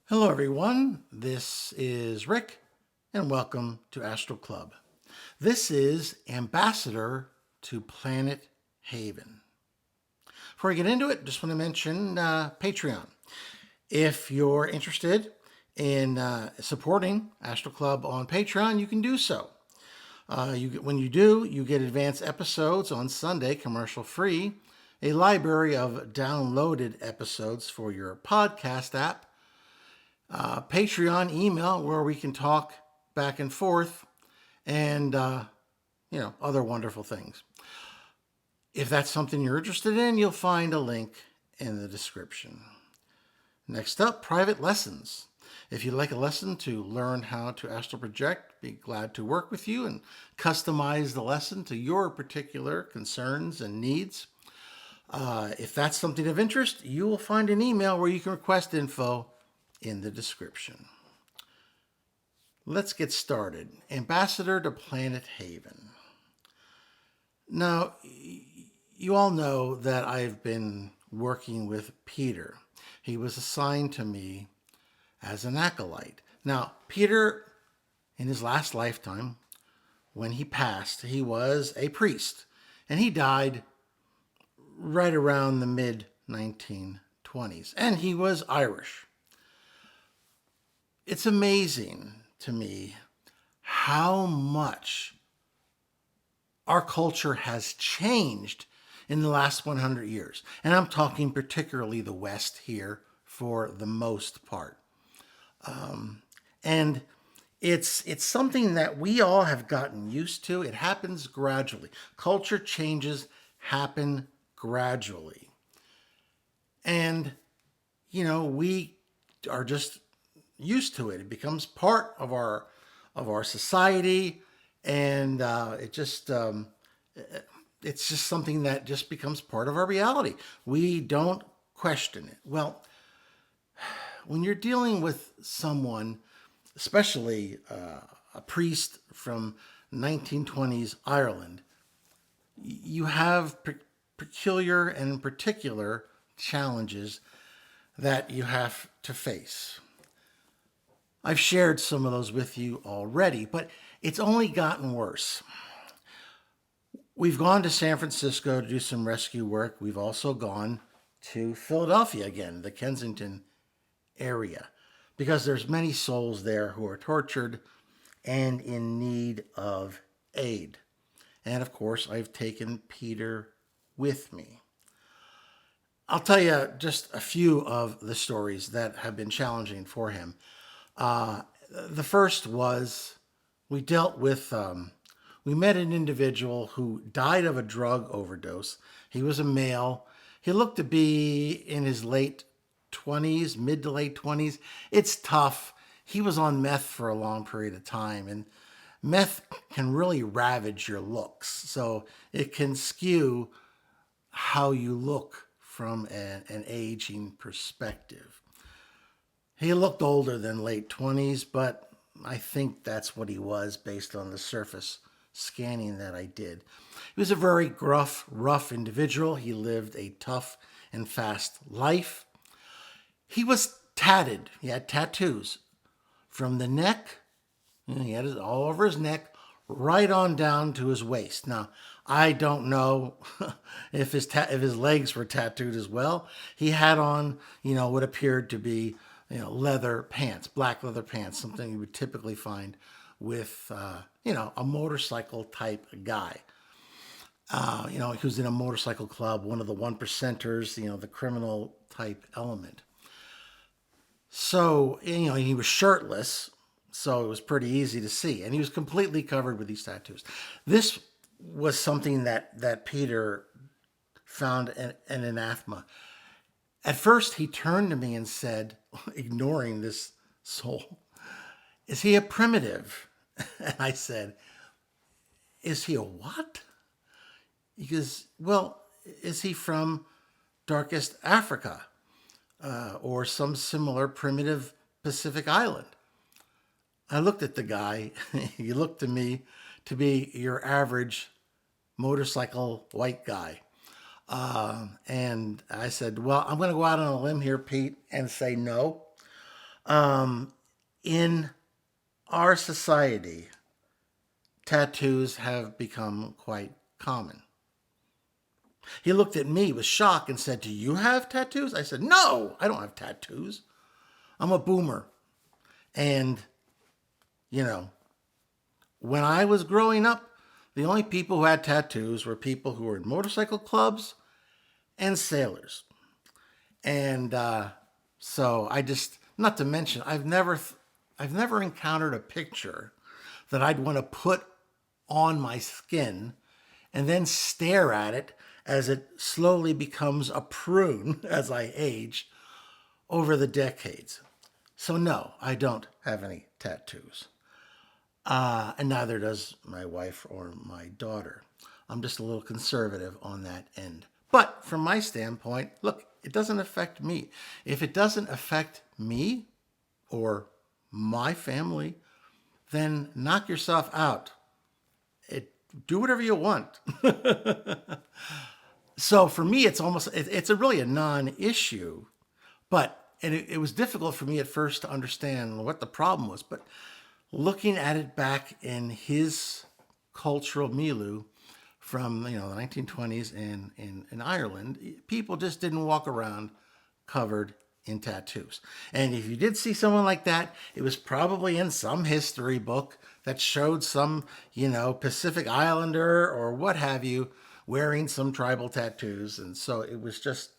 Hello, everyone. This is Rick, and welcome to Astralclub. This is Ambassador to Planet Haven. Before I get into it, just want to mention Patreon. If you're interested in supporting Astralclub on Patreon, you can do so. When you do, you get advanced episodes on Sunday, commercial free, a library of downloaded episodes for your podcast app, Patreon email where we can talk back and forth, and other wonderful things. If that's something you're interested in, you'll find a link in the description. Next up, private lessons. If you'd like a lesson to learn how to astral project, be glad to work with you and customize the lesson to your particular concerns and needs. If that's something of interest, you will find an email where you can request info in the description. Let's get started. Ambassador to Planet Haven. Now, you all know that I've been working with Peter. He was assigned to me as an acolyte. Now, Peter, in his last lifetime, when he passed, he was a priest, and he died right around the mid-1920s, and he was Irish. It's amazing to me how much our culture has changed in the last 100 years. And I'm talking particularly the West here for the most part. And it's something that we all have gotten used to. It happens gradually. Culture changes happen gradually. And, we are just used to it. It becomes part of our society, and it's just something that just becomes part of our reality. We don't question it. Well, when you're dealing with someone, especially a priest from 1920s Ireland, you have peculiar and particular challenges that you have to face. I've shared some of those with you already, but it's only gotten worse. We've gone to San Francisco to do some rescue work. We've also gone to Philadelphia again, the Kensington area, because there's many souls there who are tortured and in need of aid. And of course, I've taken Peter with me. I'll tell you just a few of the stories that have been challenging for him. The first was we met an individual who died of a drug overdose. He was a male. He looked to be in his late 20s, mid to late 20s. It's tough. He was on meth for a long period of time, and meth can really ravage your looks. So it can skew how you look from an aging perspective. He looked older than late 20s, but I think that's what he was based on the surface scanning that I did. He was a very gruff, rough individual. He lived a tough and fast life. He was tatted. He had tattoos from the neck. He had it all over his neck, right on down to his waist. Now, I don't know if his legs were tattooed as well. He had on, what appeared to be leather pants, black leather pants, something you would typically find with, a motorcycle type guy. He was in a motorcycle club, one of the one percenters, the criminal type element. So, he was shirtless, so it was pretty easy to see. And he was completely covered with these tattoos. This was something that Peter found an anathema. At first, he turned to me and said, ignoring this soul, "Is he a primitive?" And I said, "Is he a what?" He goes, "Well, is he from darkest Africa or some similar primitive Pacific island?" I looked at the guy. He looked to me to be your average motorcycle white guy. And I said, "Well, I'm going to go out on a limb here, Pete, and say no. In our society, tattoos have become quite common. He looked at me with shock and said, "Do you have tattoos?" I said, "No, I don't have tattoos. I'm a boomer." And, you know, when I was growing up, the only people who had tattoos were people who were in motorcycle clubs and sailors. And so I just, not to mention, I've never encountered a picture that I'd want to put on my skin and then stare at it as it slowly becomes a prune as I age over the decades. So no, I don't have any tattoos. And neither does my wife or my daughter. I'm just a little conservative on that end. But from my standpoint, look, it doesn't affect me. If it doesn't affect me or my family, then knock yourself out. Do whatever you want. So for me, it's a really a non-issue. But and it was difficult for me at first to understand what the problem was. But looking at it back in his cultural milieu from the 1920s in Ireland, people just didn't walk around covered in tattoos. And if you did see someone like that, it was probably in some history book that showed some, Pacific Islander or what have you wearing some tribal tattoos. And so it was just,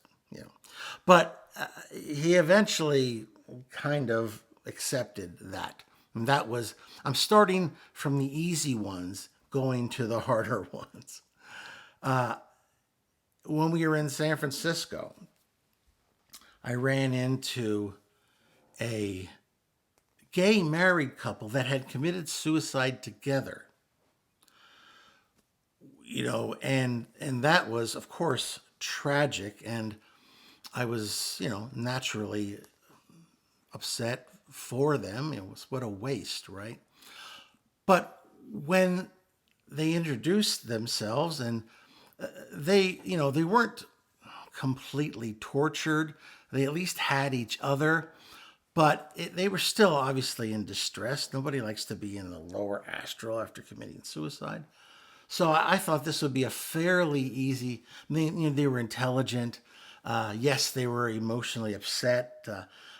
but he eventually kind of accepted that. And that was, I'm starting from the easy ones, going to the harder ones. When we were in San Francisco, I ran into a gay married couple that had committed suicide together. And that was, of course, tragic. And I was, naturally upset for them. It was what a waste, right? But when they introduced themselves and they weren't completely tortured. They at least had each other, but they were still obviously in distress. Nobody likes to be in the lower astral after committing suicide. So I thought this would be a fairly easy. They were intelligent. Yes, they were emotionally upset.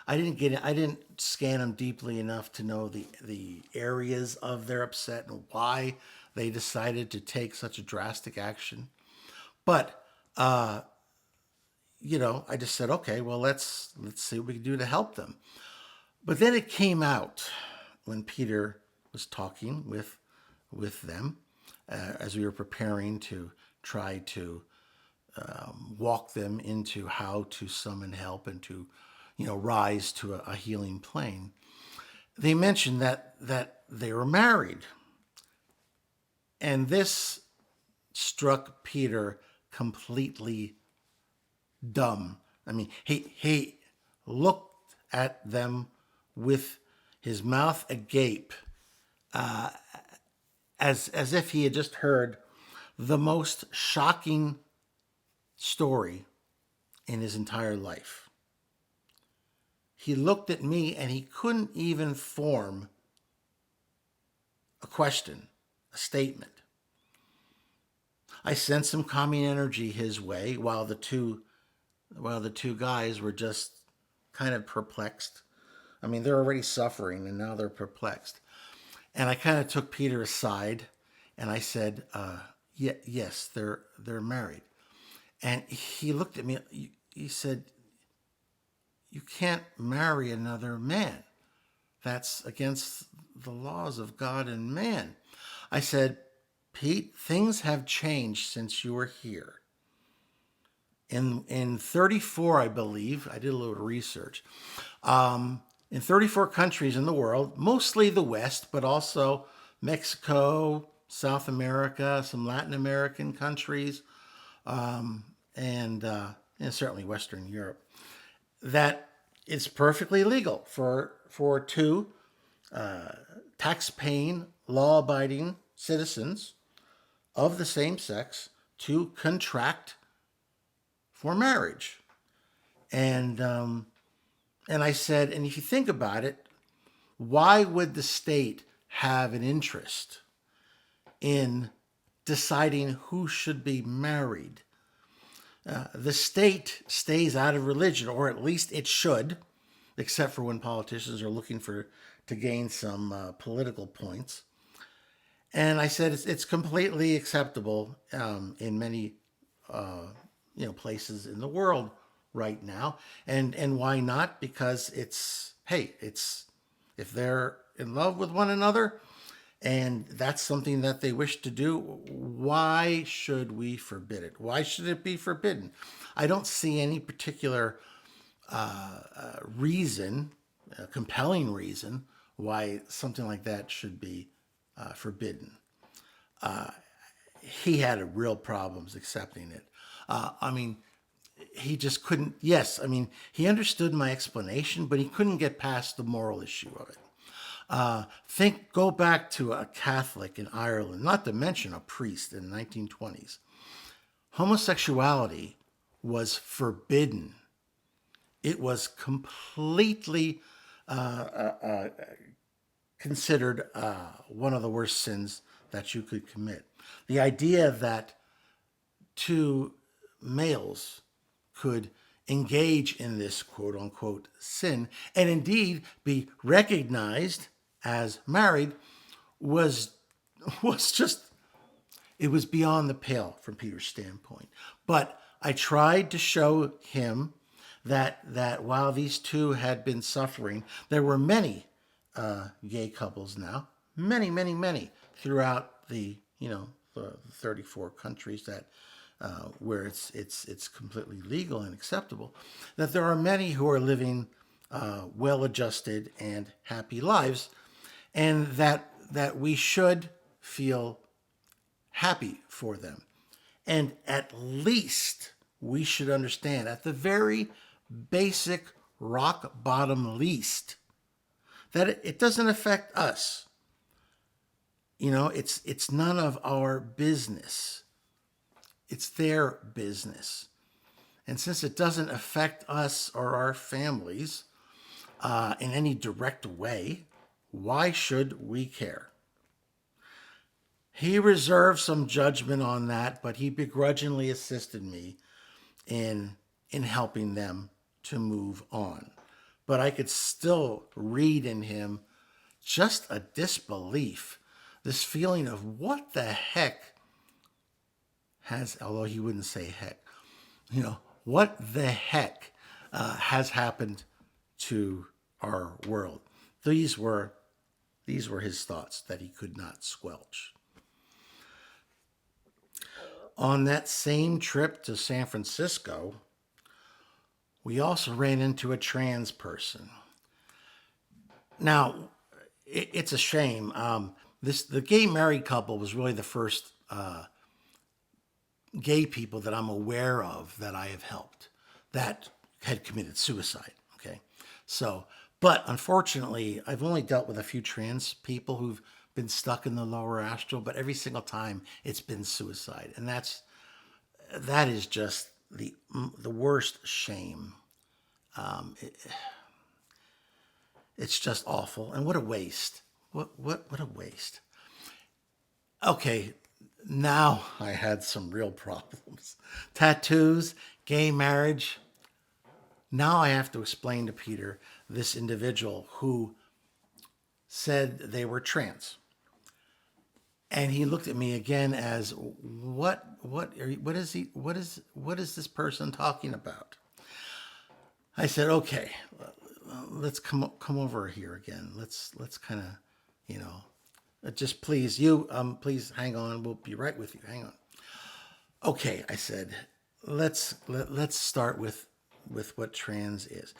I didn't scan them deeply enough to know the areas of their upset and why they decided to take such a drastic action. But I just said, okay, well, let's see what we can do to help them. But then it came out when Peter was talking with them as we were preparing to try to walk them into how to summon help and to, rise to a healing plane. They mentioned that they were married, and this struck Peter completely dumb. I mean, he looked at them with his mouth agape, as if he had just heard the most shocking story in his entire life. He looked at me and he couldn't even form a question, a statement. I sent some calming energy his way while the two guys were just kind of perplexed. I mean, they're already suffering and now they're perplexed. And I kind of took Peter aside and I said, yes, they're married. And he looked at me. He said, "You can't marry another man. That's against the laws of God and man." I said, "Pete, things have changed since you were here. In 34, I believe, I did a little research. In 34 countries in the world, mostly the West, but also Mexico, South America, some Latin American countries, and certainly Western Europe, that it's perfectly legal for two tax-paying, law-abiding citizens of the same sex to contract for marriage." And And I said, and if you think about it, why would the state have an interest in deciding who should be married? The state stays out of religion, or at least it should, except for when politicians are looking to gain some political points. And I said it's completely acceptable in many places in the world right now, and why not? Because it's, hey, it's, if they're in love with one another and that's something that they wish to do, why should we forbid it? Why should it be forbidden? I don't see any particular reason, a compelling reason, why something like that should be forbidden. He had real problems accepting it. I mean, he just couldn't. Yes, I mean, he understood my explanation, but he couldn't get past the moral issue of it. Go back to a Catholic in Ireland, not to mention a priest in the 1920s. Homosexuality was forbidden. It was completely considered one of the worst sins that you could commit. The idea that two males could engage in this quote unquote sin and indeed be recognized as married was just, it was beyond the pale from Peter's standpoint. But I tried to show him that while these two had been suffering, there were many gay couples now, many throughout the the 34 countries that where it's completely legal and acceptable. That there are many who are living well-adjusted and happy lives, and that we should feel happy for them. And at least we should understand, at the very basic rock bottom least, that it doesn't affect us. It's none of our business. It's their business. And since it doesn't affect us or our families in any direct way, why should we care? He reserved some judgment on that, but he begrudgingly assisted me in helping them to move on. But I could still read in him just a disbelief, this feeling of what the heck has, although he wouldn't say heck, what the heck has happened to our world. These were his thoughts that he could not squelch. On that same trip to San Francisco, we also ran into a trans person. Now, it's a shame. The gay married couple was really the first gay people that I'm aware of that I have helped that had committed suicide. Okay, but unfortunately, I've only dealt with a few trans people who've been stuck in the lower astral, but every single time it's been suicide, and that is just the worst shame. It's just awful, and what a waste. What a waste. Okay, now I had some real problems. Tattoos, gay marriage. Now I have to explain to Peter this individual who said they were trans. And he looked at me again as, what is this person talking about? I said, okay, let's come over here again. Let's kind of, just please, please hang on. We'll be right with you. Hang on. Okay, I said, let's start with what trans is.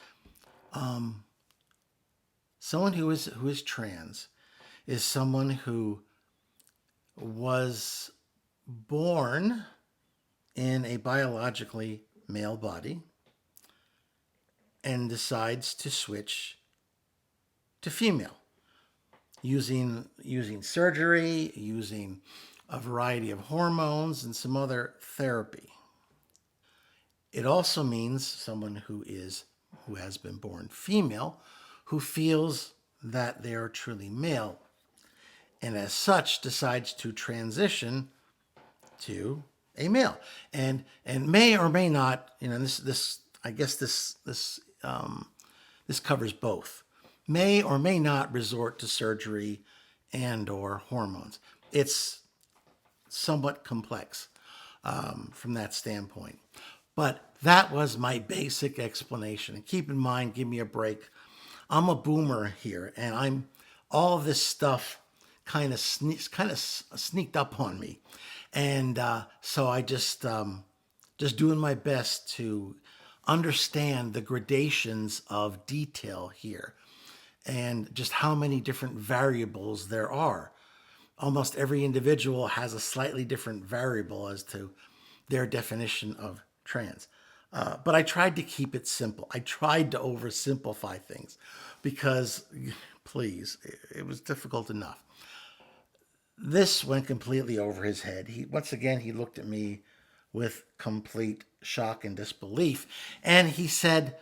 Someone who is trans is someone who was born in a biologically male body and decides to switch to female using surgery, using a variety of hormones and some other therapy. It also means someone who is who has been born female who feels that they are truly male and as such decides to transition to a male and may or may not, this I guess this covers both, may or may not resort to surgery and or hormones. It's somewhat complex from that standpoint. But that was my basic explanation. And keep in mind, give me a break. I'm a boomer here, and all of this stuff kind of sneaked up on me, and so I just doing my best to understand the gradations of detail here, and just how many different variables there are. Almost every individual has a slightly different variable as to their definition of trans. But I tried to keep it simple. I tried to oversimplify things because, please, it was difficult enough. This went completely over his head. Once again, he looked at me with complete shock and disbelief. And he said,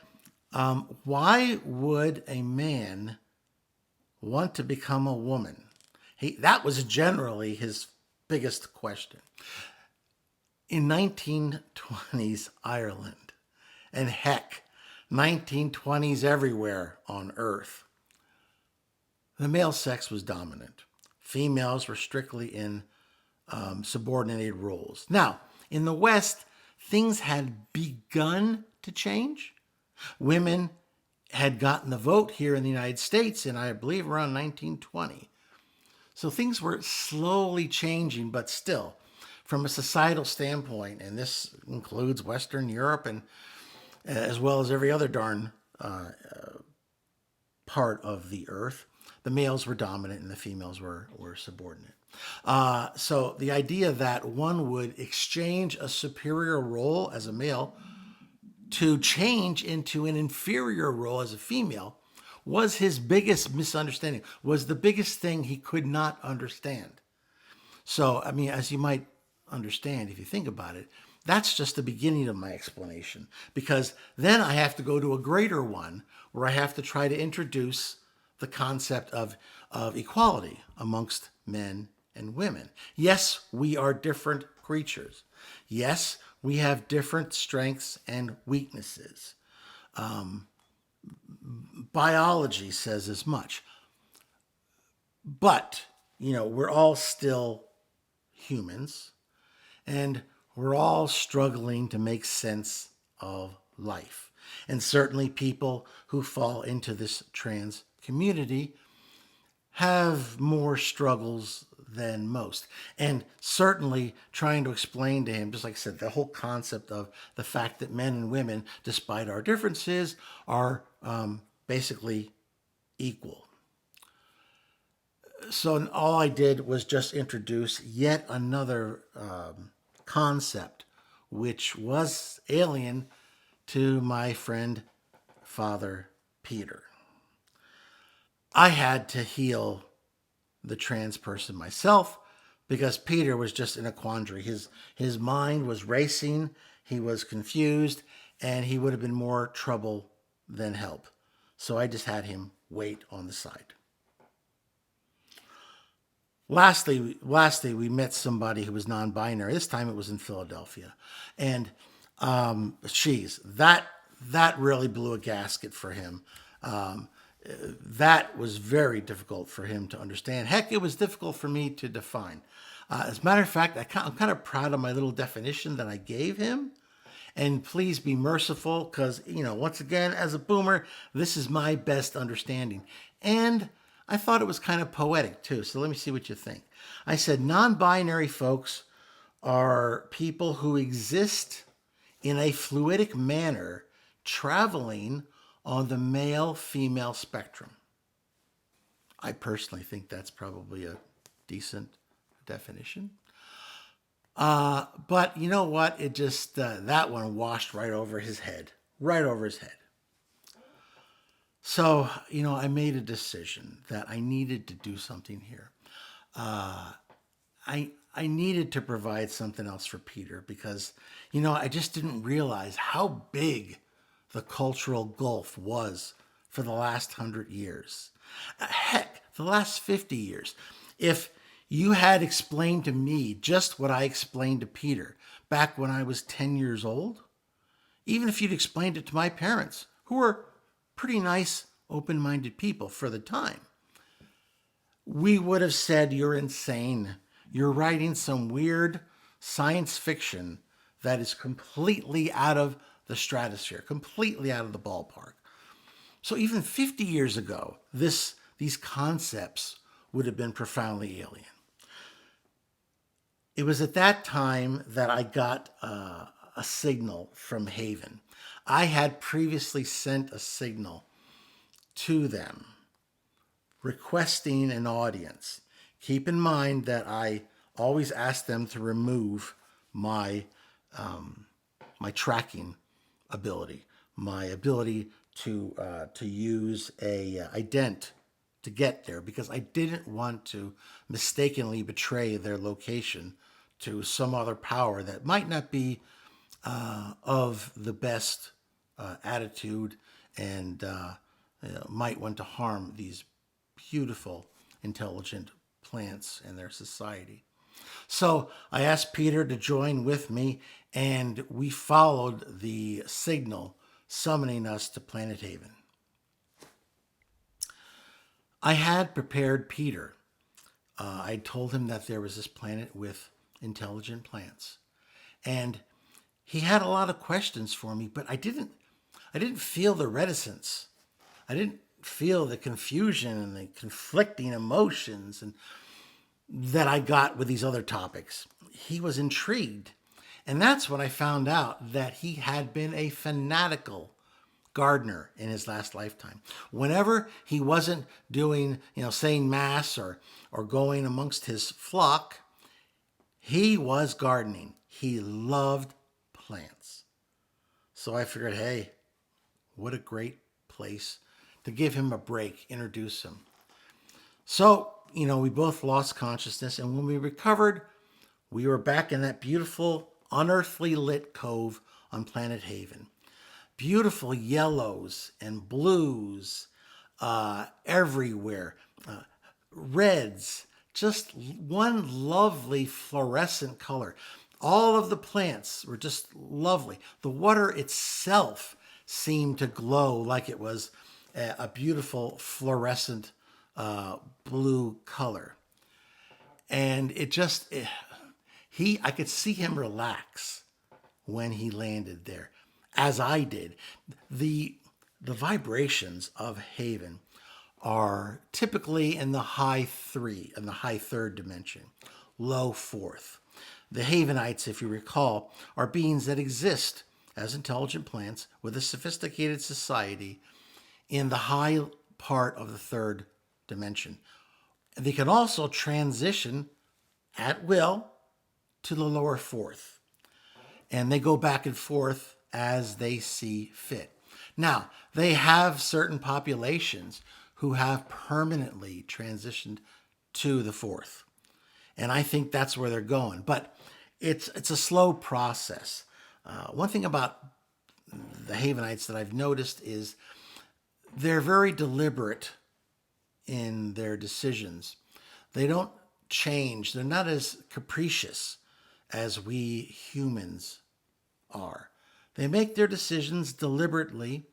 why would a man want to become a woman? That was generally his biggest question. In 1920s Ireland, and heck, 1920s everywhere on Earth, the male sex was dominant. Females were strictly in subordinated roles. Now, in the West, things had begun to change. Women had gotten the vote here in the United States in, I believe, around 1920. So things were slowly changing, but still, from a societal standpoint, and this includes Western Europe and as well as every other darn part of the earth, the males were dominant and the females were subordinate. So the idea that one would exchange a superior role as a male to change into an inferior role as a female was his biggest misunderstanding, was the biggest thing he could not understand. So, I mean, as you might understand, if you think about it, that's just the beginning of my explanation, because then I have to go to a greater one where I have to try to introduce the concept of equality amongst men and women. Yes, we are different creatures. Yes, we have different strengths and weaknesses. Biology says as much. But, we're all still humans, and we're all struggling to make sense of life. And certainly people who fall into this trans community have more struggles than most. And certainly trying to explain to him, just like I said, the whole concept of the fact that men and women, despite our differences, are basically equal. So all I did was just introduce yet another concept, which was alien to my friend, Father Peter. I had to heal the trans person myself because Peter was just in a quandary. His mind was racing, he was confused, and he would have been more trouble than help. So I just had him wait on the side. Lastly, we met somebody who was non-binary. This time it was in Philadelphia. And that really blew a gasket for him. That was very difficult for him to understand. Heck, it was difficult for me to define. As a matter of fact, I'm kind of proud of my little definition that I gave him. And please be merciful because, once again, as a boomer, this is my best understanding. And I thought it was kind of poetic too. So let me see what you think. I said non-binary folks are people who exist in a fluidic manner, traveling on the male-female spectrum. I personally think that's probably a decent definition. But you know what? It just, that one washed right over his head. Right over his head. So, I made a decision that I needed to do something here. I needed to provide something else for Peter because, I just didn't realize how big the cultural gulf was for the last 100 years. Heck, the last 50 years. If you had explained to me just what I explained to Peter back when I was 10 years old, even if you'd explained it to my parents, who were pretty nice, open-minded people for the time, we would have said, you're insane. You're writing some weird science fiction that is completely out of the stratosphere, completely out of the ballpark. So even 50 years ago, these concepts would have been profoundly alien. It was at that time that I got a signal from Haven. I had previously sent a signal to them requesting an audience. Keep in mind that I always ask them to remove my my tracking ability, my ability to use a ident to get there, because I didn't want to mistakenly betray their location to some other power that might not be of the best attitude and might want to harm these beautiful, intelligent plants and their society. So I asked Peter to join with me, and we followed the signal summoning us to Planet Haven. I had prepared Peter. I told him that there was this planet with intelligent plants, and he had a lot of questions for me, but I didn't feel the reticence. I didn't feel the confusion and the conflicting emotions and that I got with these other topics. He was intrigued. And that's when I found out that he had been a fanatical gardener in his last lifetime. Whenever he wasn't doing, saying mass or going amongst his flock, he was gardening. He loved plants. So I figured, hey, what a great place to give him a break, introduce him. So, we both lost consciousness, and when we recovered, we were back in that beautiful, unearthly lit cove on Planet Haven. Beautiful yellows and blues everywhere, reds, just one lovely fluorescent color. All of the plants were just lovely. The water itself seemed to glow like it was a beautiful fluorescent blue color. And I could see him relax when he landed there, as I did. The vibrations of Haven are typically in the high third dimension, low fourth. The Havenites, if you recall, are beings that exist as intelligent plants with a sophisticated society in the high part of the third dimension. They can also transition at will to the lower fourth, and they go back and forth as they see fit. Now, they have certain populations who have permanently transitioned to the fourth, and I think that's where they're going. But it's a slow process. One thing about the Havenites that I've noticed is they're very deliberate in their decisions. They don't change. They're not as capricious as we humans are. They make their decisions deliberately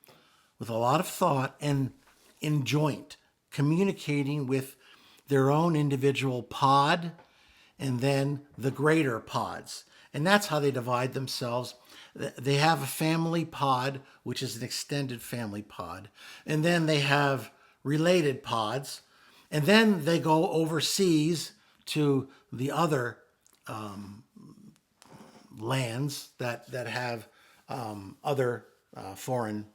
with a lot of thought and in joint, communicating with their own individual pod and then the greater pods. And that's how they divide themselves. They have a family pod, which is an extended family pod. And then they have related pods. And then they go overseas to the other lands that have other foreign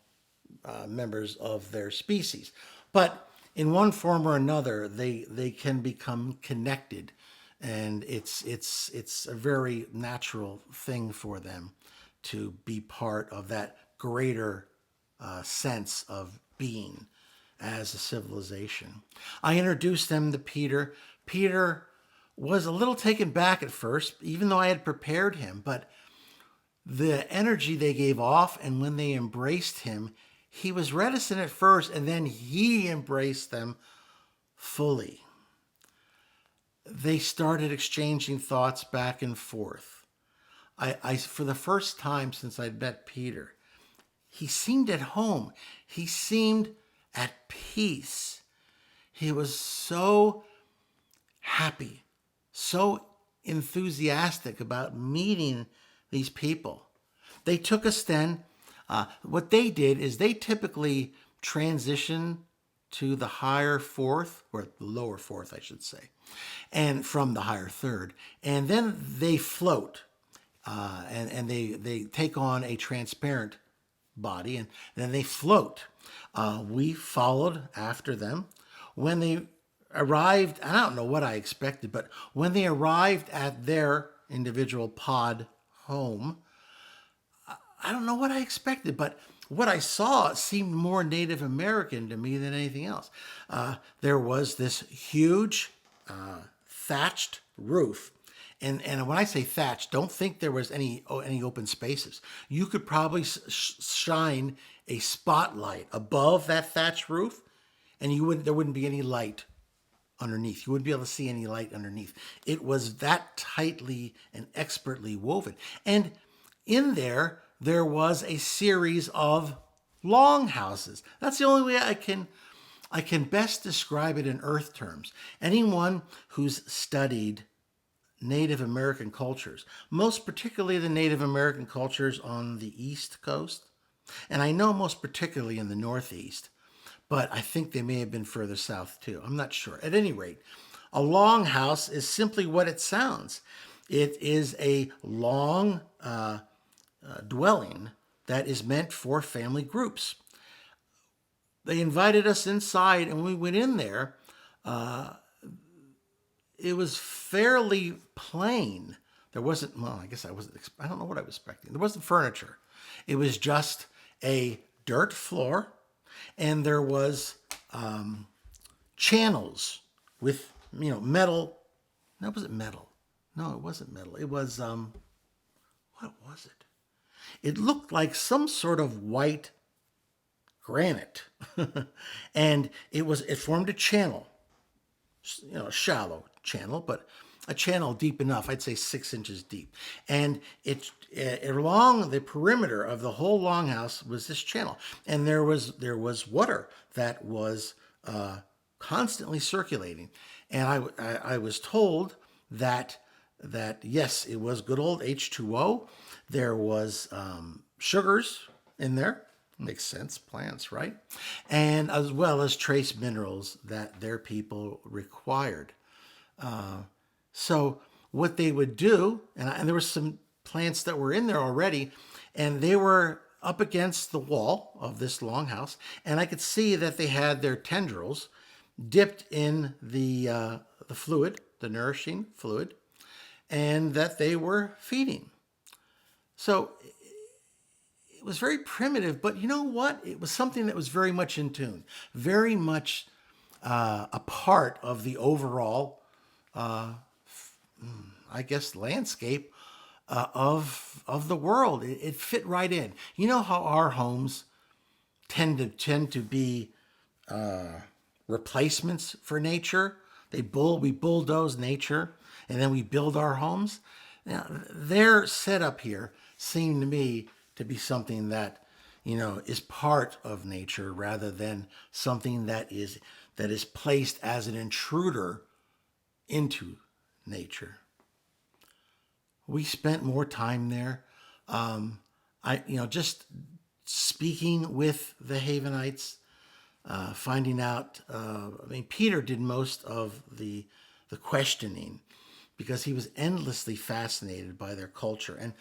members of their species. But in one form or another, they can become connected. And it's a very natural thing for them to be part of that greater sense of being as a civilization. I introduced them to Peter. Peter was a little taken back at first, even though I had prepared him, but the energy they gave off, and when they embraced him, he was reticent at first, and then he embraced them fully. They started exchanging thoughts back and forth. I for the first time since I'd met Peter, he seemed at home. He seemed at peace. He was so happy, so enthusiastic about meeting these people. They took us then. What they did is they typically transition to the higher fourth, or the lower fourth, I should say, and from the higher third. And then they float, and they take on a transparent body, and then they float. We followed after them. When they arrived, I don't know what I expected, but when they arrived at their individual pod home, I don't know what I expected, but what I saw seemed more Native American to me than anything else. There was this huge thatched roof. And when I say thatched, don't think there was any open spaces. You could probably shine a spotlight above that thatched roof, and there wouldn't be any light underneath. You wouldn't be able to see any light underneath. It was that tightly and expertly woven. And in there was a series of longhouses. That's the only way I can best describe it in earth terms. Anyone who's studied Native American cultures, most particularly the Native American cultures on the East Coast, and I know most particularly in the Northeast, but I think they may have been further south too. I'm not sure. At any rate, a longhouse is simply what it sounds. It is a long dwelling that is meant for family groups. They invited us inside, and we went in there. It was fairly plain. There wasn't, well, I guess I don't know what I was expecting. There wasn't furniture. It was just a dirt floor, and there was channels with, metal. No, was it metal? No, it wasn't metal. It was, what was it? It looked like some sort of white granite. And it formed a channel, a shallow channel, but a channel deep enough, I'd say 6 inches deep. And it along the perimeter of the whole longhouse was this channel. And there was water that was constantly circulating. And I was told that yes, it was good old H2O. There was sugars in there. Makes sense, plants, right? And as well as trace minerals that their people required. So what they would do, and there were some plants that were in there already, and they were up against the wall of this longhouse, and I could see that they had their tendrils dipped in the fluid, the nourishing fluid, and that they were feeding. So it was very primitive, but you know what? It was something that was very much in tune, very much a part of the overall, I guess, landscape of the world. It fit right in. You know how our homes tend to be replacements for nature? We bulldoze nature, and then we build our homes. Now, their setup here seemed to me to be something that, is part of nature rather than something that is placed as an intruder into nature. We spent more time there. Just speaking with the Havenites, finding out. Peter did most of the questioning because he was endlessly fascinated by their culture. And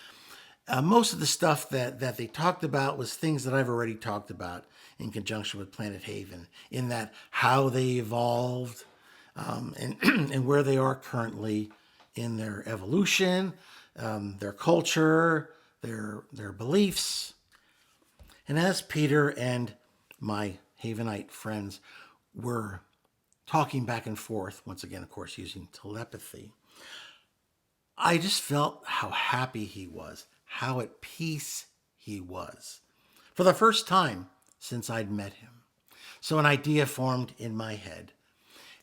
most of the stuff that they talked about was things that I've already talked about in conjunction with Planet Haven, in that how they evolved and where they are currently in their evolution, their culture, their beliefs. And as Peter and my Havenite friends were talking back and forth, once again, of course, using telepathy, I just felt how happy he was, how at peace he was for the first time since I'd met him. So an idea formed in my head,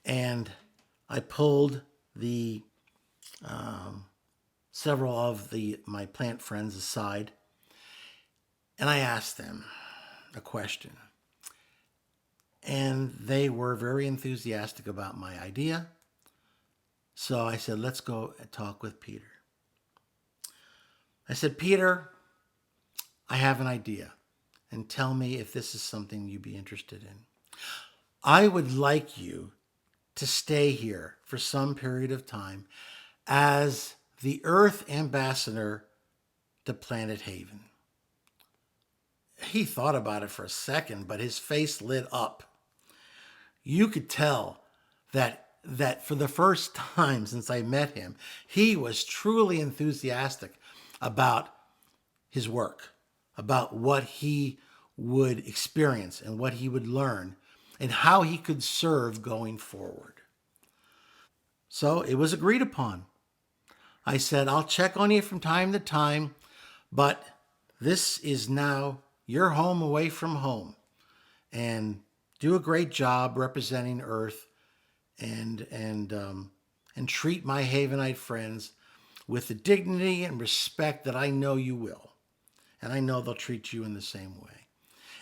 and I pulled the several of my plant friends aside, and I asked them a question. And they were very enthusiastic about my idea. So I said, let's go and talk with Peter. I said, Peter, I have an idea, and tell me if this is something you'd be interested in. I would like you to stay here for some period of time as the Earth ambassador to Planet Haven. He thought about it for a second, but his face lit up. You could tell that for the first time since I met him, he was truly enthusiastic about his work, about what he would experience and what he would learn and how he could serve going forward. So it was agreed upon. I said, I'll check on you from time to time, but this is now your home away from home. And do a great job representing Earth and treat my Havenite friends with the dignity and respect that I know you will. And I know they'll treat you in the same way.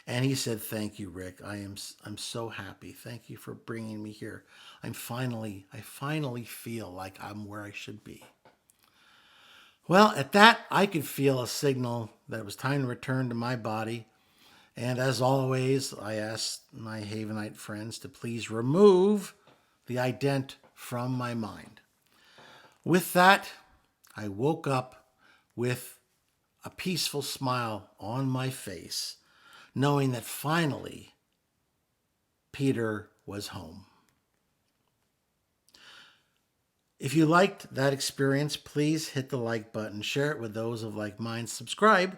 And he said, thank you, Rick. I'm so happy. Thank you for bringing me here. I finally feel like I'm where I should be. Well, at that, I could feel a signal that it was time to return to my body. And as always, I asked my Havenite friends to please remove the ident from my mind. With that, I woke up with a peaceful smile on my face, knowing that finally Peter was home. If you liked that experience, please hit the like button, share it with those of like minds, subscribe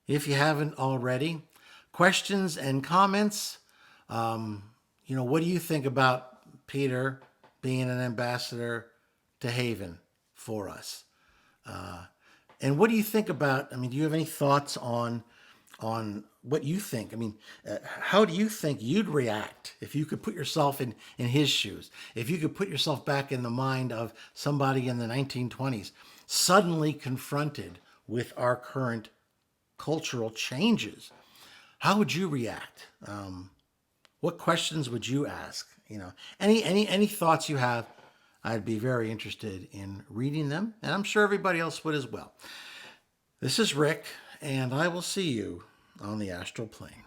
if you haven't already. Questions and comments. What do you think about Peter being an ambassador to Haven for us? And what do you think about, do you have any thoughts on what you think? How do you think you'd react if you could put yourself in his shoes? If you could put yourself back in the mind of somebody in the 1920s, suddenly confronted with our current cultural changes, how would you react? What questions would you ask? Any thoughts you have, I'd be very interested in reading them, and I'm sure everybody else would as well. This is Rick, and I will see you on the astral plane.